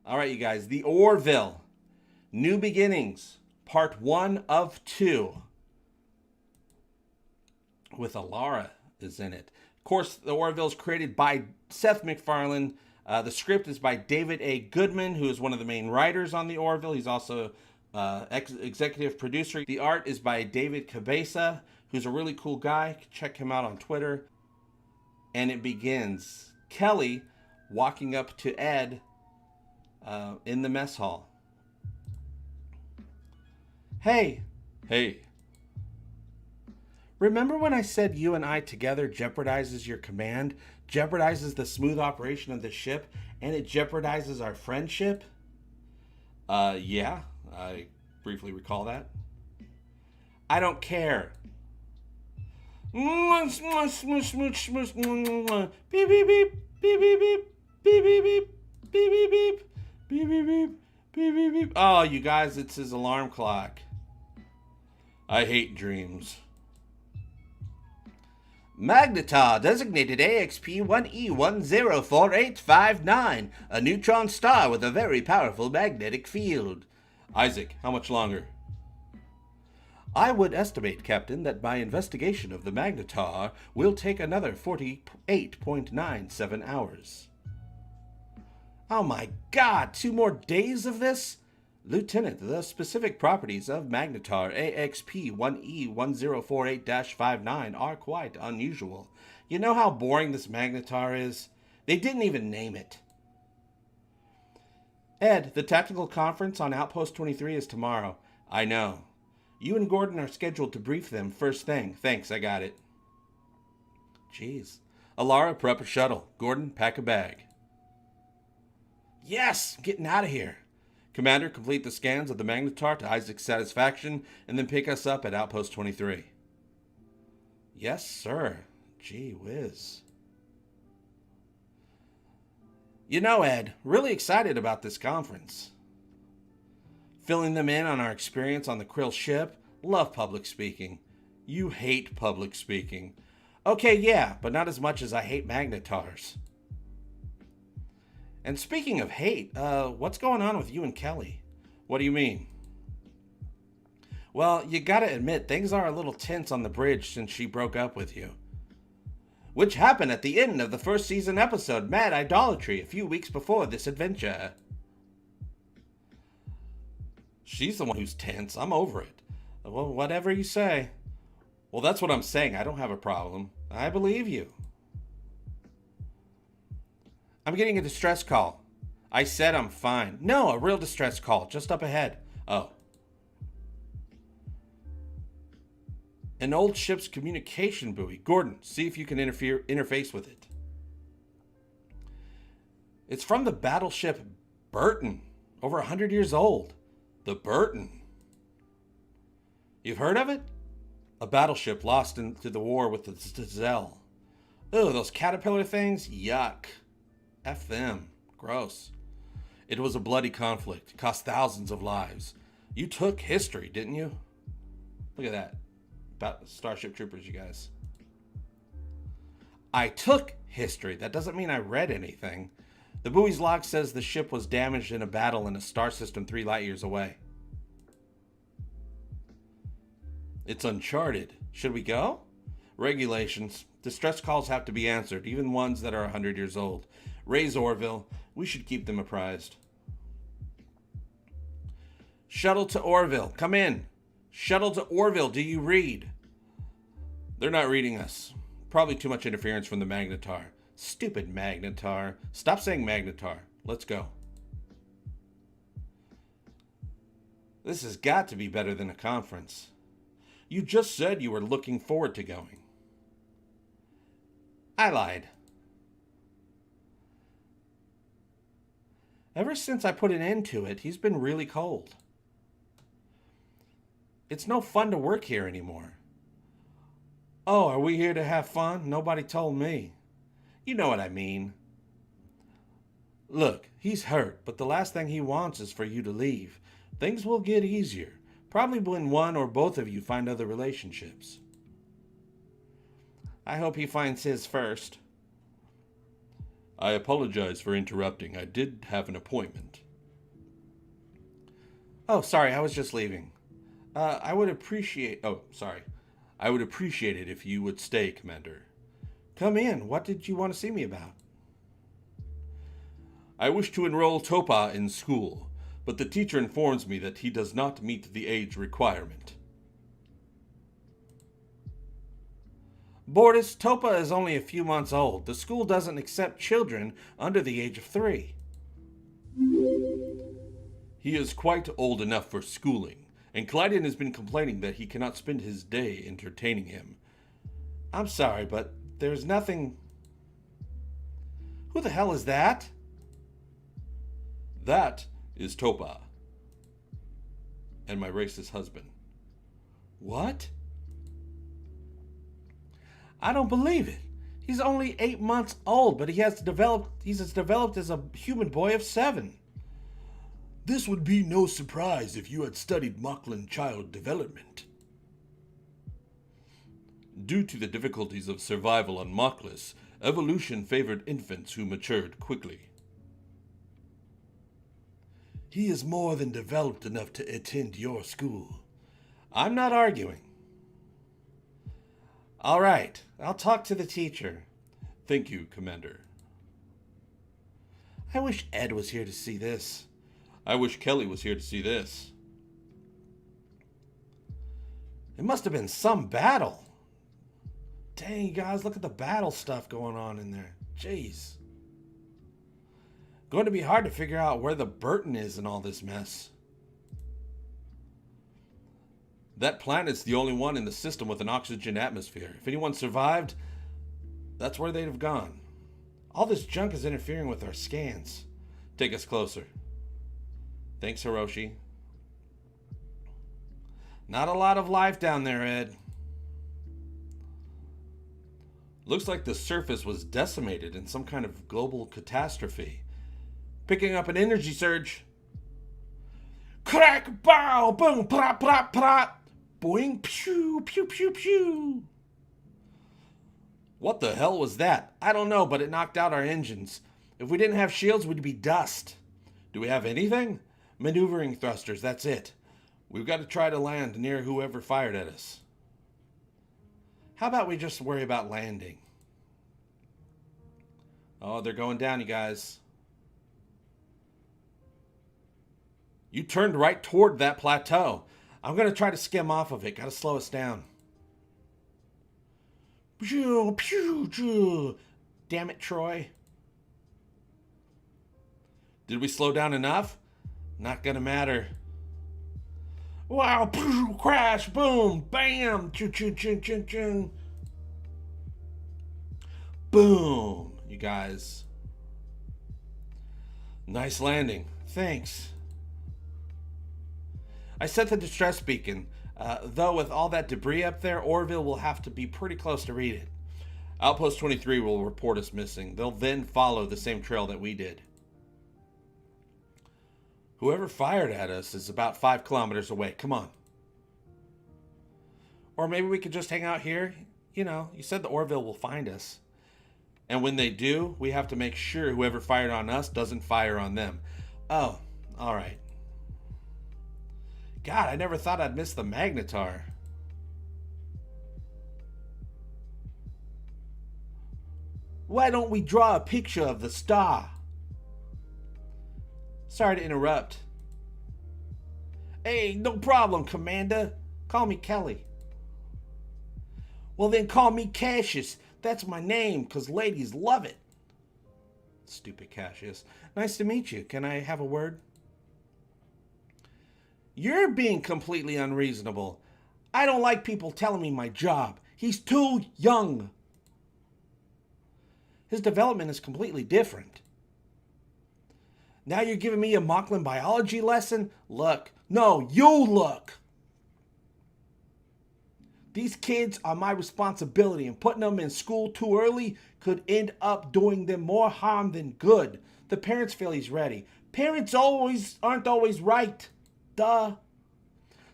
All right, you guys, the Orville New Beginnings, part 1 of 2, with Alara is in it. Of course, the Orville is created by Seth MacFarlane. The script is by David A. Goodman, who is one of the main writers on the Orville. He's also executive producer. The art is by David Cabeza, who's a really cool guy. Check him out on Twitter. And it begins Kelly walking up to Ed in the mess hall. Hey. Remember when I said you and I together jeopardizes your command, jeopardizes the smooth operation of the ship, and it jeopardizes our friendship? Yeah, I briefly recall that. I don't care. Beep, beep, beep, beep, beep, beep, beep, beep, beep, beep, beep, beep, beep, beep, beep, beep, beep. Oh, you guys, it's his alarm clock. I hate dreams. Magnetar, designated AXP-1E104859, a neutron star with a very powerful magnetic field. Isaac, how much longer? I would estimate, Captain, that my investigation of the Magnetar will take another 48.97 hours. Oh my God, 2 more days of this? Lieutenant, the specific properties of Magnetar AXP-1E1048-59 are quite unusual. You know how boring this Magnetar is? They didn't even name it. Ed, the tactical conference on Outpost 23 is tomorrow. I know. You and Gordon are scheduled to brief them first thing. Thanks, I got it. Jeez. Alara, prep a shuttle. Gordon, pack a bag. Yes! Getting out of here. Commander, complete the scans of the Magnetar to Isaac's satisfaction, and then pick us up at Outpost 23. Yes, sir. Gee whiz. You know, Ed, really excited about this conference. Filling them in on our experience on the Krill ship. Love public speaking. You hate public speaking. Okay, yeah, but not as much as I hate Magnetars. And speaking of hate, what's going on with you and Kelly? What do you mean? Well, you gotta admit, things are a little tense on the bridge since she broke up with you. Which happened at the end of the first season episode, Mad Idolatry, a few weeks before this adventure. She's the one who's tense. I'm over it. Well, whatever you say. Well, that's what I'm saying. I don't have a problem. I believe you. I'm getting a distress call. I said I'm fine. No, a real distress call, just up ahead. Oh. An old ship's communication buoy. Gordon, see if you can interface with it. It's from the battleship Burton, over 100 years old. The Burton. You've heard of it? A battleship lost into the war with the Zell. Ugh, those caterpillar things? Yuck. F them. Gross. It was a bloody conflict. Cost thousands of lives. You took history, didn't you? Look at that. About Starship Troopers, you guys. I took history. That doesn't mean I read anything. The buoy's log says the ship was damaged in a battle in a star system 3 light years away. It's uncharted. Should we go? Regulations. Distress calls have to be answered, even ones that are 100 years old. Raise Orville. We should keep them apprised. Shuttle to Orville. Come in. Shuttle to Orville. Do you read? They're not reading us. Probably too much interference from the Magnetar. Stupid Magnetar. Stop saying Magnetar. Let's go. This has got to be better than a conference. You just said you were looking forward to going. I lied. Ever since I put an end to it, he's been really cold. It's no fun to work here anymore. Oh, are we here to have fun? Nobody told me. You know what I mean. Look, he's hurt, but the last thing he wants is for you to leave. Things will get easier, probably when one or both of you find other relationships. I hope he finds his first. I apologize for interrupting. I did have an appointment. Oh, sorry, I was just leaving. I would appreciate... Oh, sorry. I would appreciate it if you would stay, Commander. Come in. What did you want to see me about? I wish to enroll Topa in school, but the teacher informs me that he does not meet the age requirement. Bortus, Topa is only a few months old. The school doesn't accept children under the age of 3. He is quite old enough for schooling, and Clyden has been complaining that he cannot spend his day entertaining him. I'm sorry, but there's nothing... Who the hell is that? That is Topa. And my racist husband. What? I don't believe it. He's only 8 months old, but he's as developed as a human boy of 7. This would be no surprise if you had studied Moclan child development. Due to the difficulties of survival on Moclis, evolution favored infants who matured quickly. He is more than developed enough to attend your school. I'm not arguing. All right, I'll talk to the teacher. Thank you, Commander. I wish Ed was here to see this. I wish Kelly was here to see this. It must have been some battle. Dang, guys, look at the battle stuff going on in there. Jeez. Going to be hard to figure out where the Burton is in all this mess. That planet's the only one in the system with an oxygen atmosphere. If anyone survived, that's where they'd have gone. All this junk is interfering with our scans. Take us closer. Thanks, Hiroshi. Not a lot of life down there, Ed. Looks like the surface was decimated in some kind of global catastrophe. Picking up an energy surge. Crack, bow, boom, prop, prop, prop. Boing, pew, pew, pew, pew. What the hell was that? I don't know, but it knocked out our engines. If we didn't have shields, we'd be dust. Do we have anything? Maneuvering thrusters, that's it. We've got to try to land near whoever fired at us. How about we just worry about landing? Oh, they're going down, you guys. You turned right toward that plateau. I'm going to try to skim off of it. Got to slow us down. Pew, pew, pew. Damn it, Troy. Did we slow down enough? Not going to matter. Wow, pew, crash, boom, bam, choo, choo, choo, choo, choo. Boom, you guys. Nice landing. Thanks. I set the distress beacon, though with all that debris up there, Orville will have to be pretty close to read it. Outpost 23 will report us missing. They'll then follow the same trail that we did. Whoever fired at us is about 5 kilometers away. Come on. Or maybe we could just hang out here. You know, you said the Orville will find us. And when they do, we have to make sure whoever fired on us doesn't fire on them. Oh, all right. God, I never thought I'd miss the magnetar. Why don't we draw a picture of the star? Sorry to interrupt. Hey, no problem, Commander. Call me Kelly. Well, then call me Cassius. That's my name, because ladies love it. Stupid Cassius. Nice to meet you. Can I have a word? You're being completely unreasonable. I don't like people telling me my job. He's too young. His development is completely different. Now you're giving me a Moclan biology lesson? Look. No, you look. These kids are my responsibility, and putting them in school too early could end up doing them more harm than good. The parents feel he's ready. Parents aren't always right. Duh.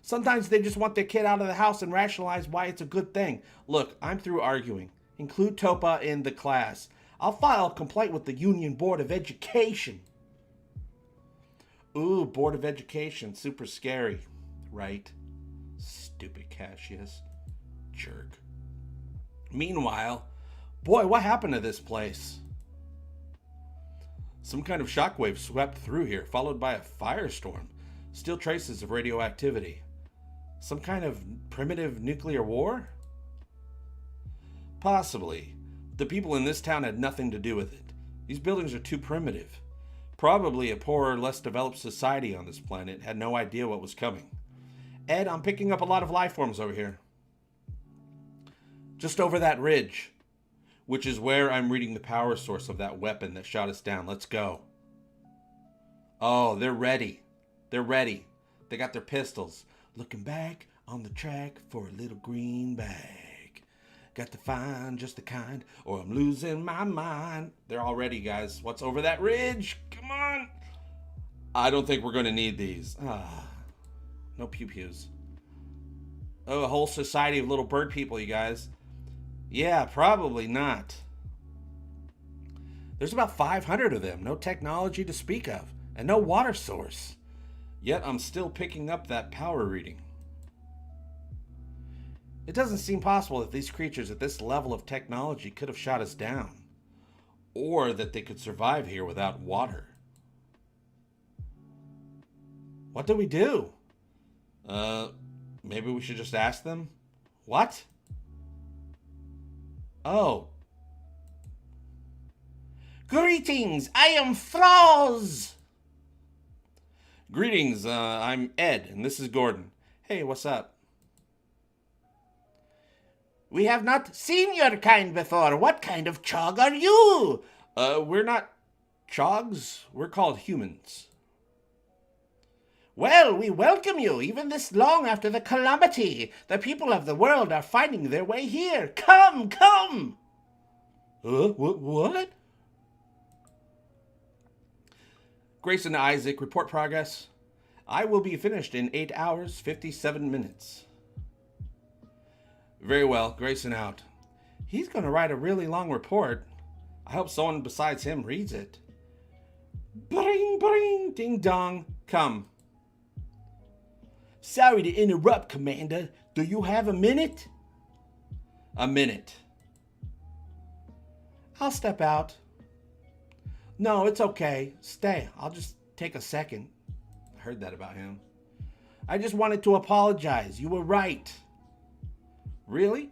Sometimes they just want their kid out of the house and rationalize why it's a good thing. Look, I'm through arguing. Include Topa in the class. I'll file a complaint with the Union Board of Education. Ooh, Board of Education. Super scary. Right? Stupid Cassius. Jerk. Meanwhile, boy, what happened to this place? Some kind of shockwave swept through here, followed by a firestorm. Still traces of radioactivity. Some kind of primitive nuclear war? Possibly. The people in this town had nothing to do with it. These buildings are too primitive. Probably a poorer, less developed society on this planet had no idea what was coming. Ed, I'm picking up a lot of life forms over here. Just over that ridge, which is where I'm reading the power source of that weapon that shot us down. Let's go. Oh, they're ready. They're ready. They got their pistols. Looking back on the track for a little green bag. Got to find just the kind, or I'm losing my mind. They're all ready, guys. What's over that ridge? Come on. I don't think we're going to need these. No pew-pews. Oh, a whole society of little bird people, you guys. Yeah, probably not. There's about 500 of them. No technology to speak of. And no water source. Yet I'm still picking up that power reading. It doesn't seem possible that these creatures at this level of technology could have shot us down. Or that they could survive here without water. What do we do? Maybe we should just ask them? What? Oh. Greetings, I am Froz! Greetings, I'm Ed, and this is Gordon. Hey, what's up? We have not seen your kind before. What kind of chog are you? We're not chogs. We're called humans. Well, we welcome you, even this long after the calamity. The people of the world are finding their way here. Come, come! What? Grayson Isaac, report progress. I will be finished in 8 hours, 57 minutes. Very well, Grayson out. He's going to write a really long report. I hope someone besides him reads it. Bring, bring, ding dong. Come. Sorry to interrupt, Commander. Do you have a minute? A minute. I'll step out. No, it's okay. Stay. I'll just take a second. I heard that about him. I just wanted to apologize. You were right. Really?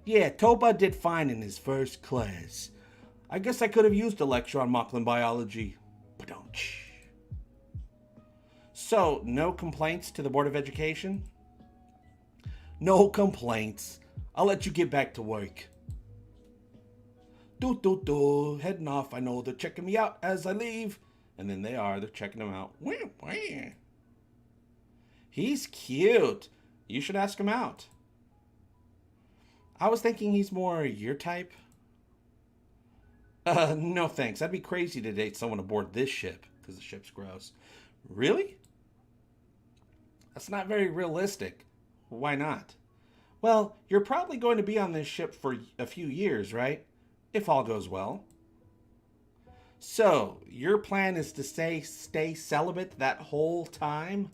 Yeah, Toba did fine in his first class. I guess I could have used a lecture on Mocklin biology. Ba-dum-tsh. So, no complaints to the Board of Education? No complaints. I'll let you get back to work. Heading off. I know they're checking me out as I leave. And then they are. They're checking him out. He's cute. You should ask him out. I was thinking he's more your type. No thanks. That'd be crazy to date someone aboard this ship, because the ship's gross. Really? That's not very realistic. Why not? Well, you're probably going to be on this ship for a few years, right? If all goes well. So, your plan is to stay celibate that whole time?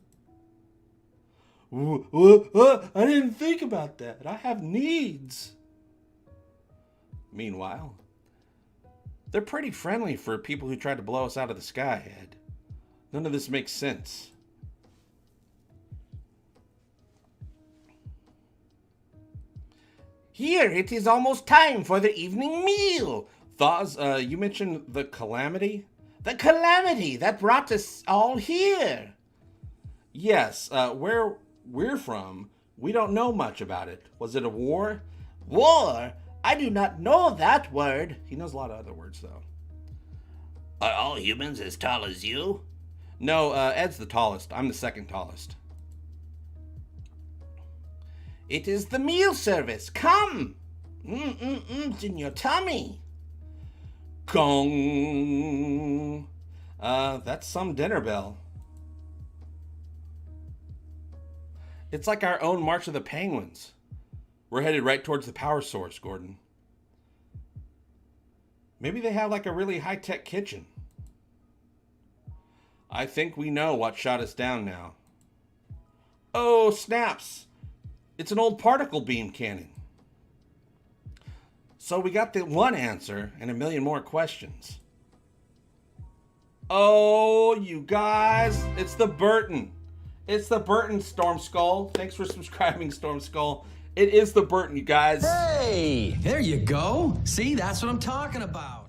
I didn't think about that. I have needs. Meanwhile, they're pretty friendly for people who tried to blow us out of the sky, Ed. None of this makes sense. Here, it is almost time for the evening meal. Thaz, you mentioned the calamity? The calamity that brought us all here. Yes, where we're from, we don't know much about it. Was it a war? War? I do not know that word. He knows a lot of other words, though. Are all humans as tall as you? No, Ed's the tallest. I'm the second tallest. It is the meal service. Come! It's in your tummy. Gong! That's some dinner bell. It's like our own March of the Penguins. We're headed right towards the power source, Gordon. Maybe they have like a really high-tech kitchen. I think we know what shot us down now. Oh, snaps. It's an old particle beam cannon. So we got the one answer and a million more questions. Oh, you guys, it's the Burton. It's the Burton, Storm Skull. Thanks for subscribing, Storm Skull. It is the Burton, you guys. Hey, there you go. See, that's what I'm talking about.